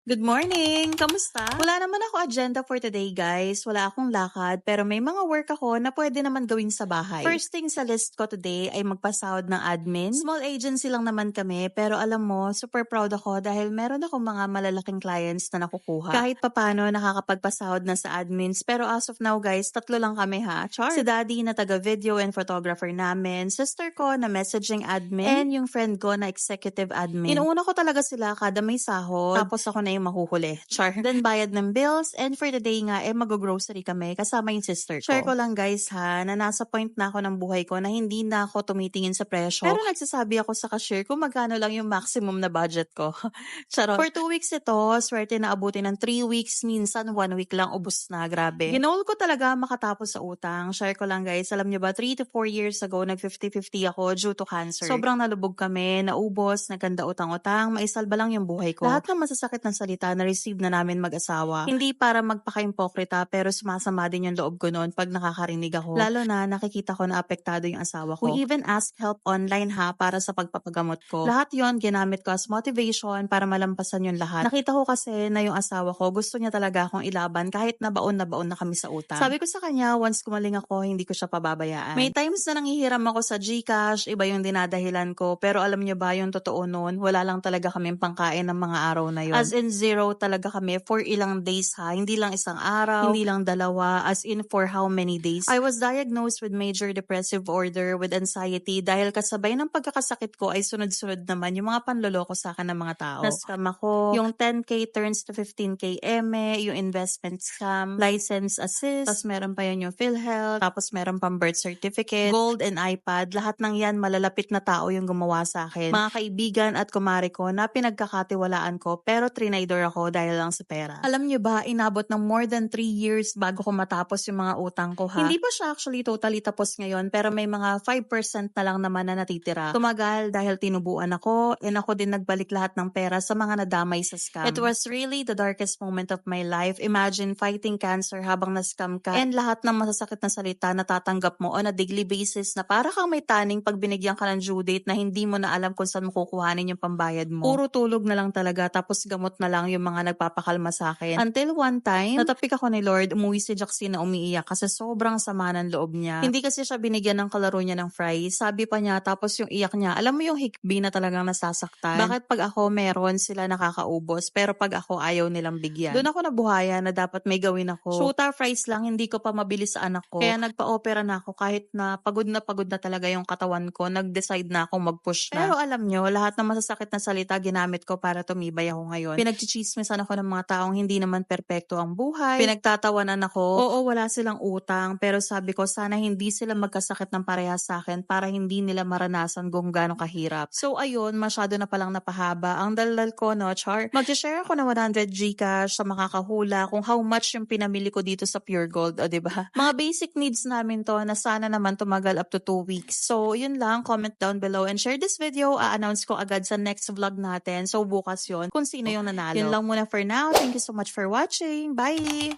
Good morning! Kamusta? Wala naman ako agenda for today, guys. Wala akong lakad, pero may mga work ako na pwede naman gawin sa bahay. First thing sa list ko today ay magpasahod ng admin. Small agency lang naman kami, pero alam mo, super proud ako dahil meron akong mga malalaking clients na nakukuha. Kahit papano, nakakapagpasahod na sa admins, pero as of now, guys, 3 lang kami ha. Char! Si daddy na taga-video and photographer namin, sister ko na messaging admin, and yung friend ko na executive admin. Inuuna ko talaga sila kada may sahod, tapos ako na yung mahuhuli. Char. Then bayad ng bills, and for the day nga, mag-grocery kami kasama yung sister ko. Share ko lang guys ha, na nasa point na ako ng buhay ko na hindi na ako tumitingin sa presyo. Pero nagsasabi ako sa cashier kung magkano lang yung maximum na budget ko. Charot. For 2 weeks ito, swerte na abutin ng 3 weeks, minsan 1 week lang ubos na. Grabe. Ginol ko talaga makatapos sa utang. Share ko lang guys, alam nyo ba, 3 to 4 years ago, nag 50-50 ako due to cancer. Sobrang nalubog kami, naubos, nagkanda utang-utang, maisalba lang yung buhay ko. Lahat ng masasakit ng salita na receive na namin mag-asawa. Hindi para magpaka-impokrita, pero sumasama din yung loob ko noon pag nakakarinig ako. Lalo na nakikita ko na apektado yung asawa ko. We even ask help online ha para sa pagpapagamot ko. Lahat yon ginamit ko as motivation para malampasan yung lahat. Nakita ko kasi na yung asawa ko gusto niya talaga akong ilaban kahit na baon na kami sa utang. Sabi ko sa kanya, once kumaling ako, hindi ko siya pababayaan. May times na nanghihiram ako sa GCash, iba yung dinadahilan ko, pero alam niyo ba yung totoo noon, wala lang talaga kaming pangkain ng mga araw na yon. As in zero talaga kami for ilang days ha, hindi lang isang araw, hindi lang dalawa, as in for how many days. I was diagnosed with major depressive order with anxiety dahil kasabay ng pagkakasakit ko ay sunod-sunod naman yung mga panloloko sa akin ng mga tao. Na-scam ako, yung 10K turns to 15K yung investment scam, license assist, tapos meron pa yun yung PhilHealth, tapos meron pang birth certificate, gold and iPad, lahat ng yan malalapit na tao yung gumawa sa akin. Mga kaibigan at kumare ko na pinagkakatiwalaan ko pero trinaydor ako dahil lang sa pera. Alam nyo ba, inabot ng more than 3 years bago ko matapos yung mga utang ko ha. Hindi pa siya actually totally tapos ngayon pero may mga 5% na lang naman na natitira. Tumagal dahil tinubuan ako and ako din nagbalik lahat ng pera sa mga nadamay sa scam. It was really the darkest moment of my life. Imagine fighting cancer habang na-scam ka and lahat ng masasakit na salita natatanggap mo on a daily basis na para kang may taning pag binigyan ka ng due date na hindi mo na alam kung saan mo kukuhanin yung pambayad mo. Puro tulog na lang talaga tapos gamot na lang yung mga nagpapakalma sa akin. Until one time, natapik ako ni Lord, umuwi si Jackson na umiiyak kasi sobrang sama ng loob niya. Hindi kasi siya binigyan ng kalaro niya ng fries. Sabi pa niya, tapos yung iyak niya, alam mo yung hikbi na talagang nasasaktan. Bakit pag ako meron sila nakakaubos, pero pag ako ayaw nilang bigyan? Doon ako nabuhaya na dapat may gawin ako. Shoota fries lang, hindi ko pa mabili sa anak ko. Kaya nagpa-opera na ako kahit na pagod na talaga yung katawan ko. Nag-decide na akong mag-push na. Pero alam nyo, lahat ng masasakit na salita ginamit ko para tumibay ako ngayon. Pinagchichismisan ako ng mga taong hindi naman perpekto ang buhay. Pinagtatawanan ako. Oo, wala silang utang. Pero sabi ko, sana hindi sila magkasakit ng parehas sa akin para hindi nila maranasan kung gaano kahirap. So ayun, masyado na palang napahaba. Ang daldal ko, no, Char? Mag-share ako ng 100 Gcash sa makakahula kung how much yung pinamili ko dito sa Pure Gold, o diba? Mga basic needs namin to na sana naman tumagal up to 2 weeks. So yun lang, comment down below and share this video. A-announce ko agad sa next vlog natin. So bukas yun, kung sino yung nanalo. Yun lang muna for now. Thank you so much for watching. Bye!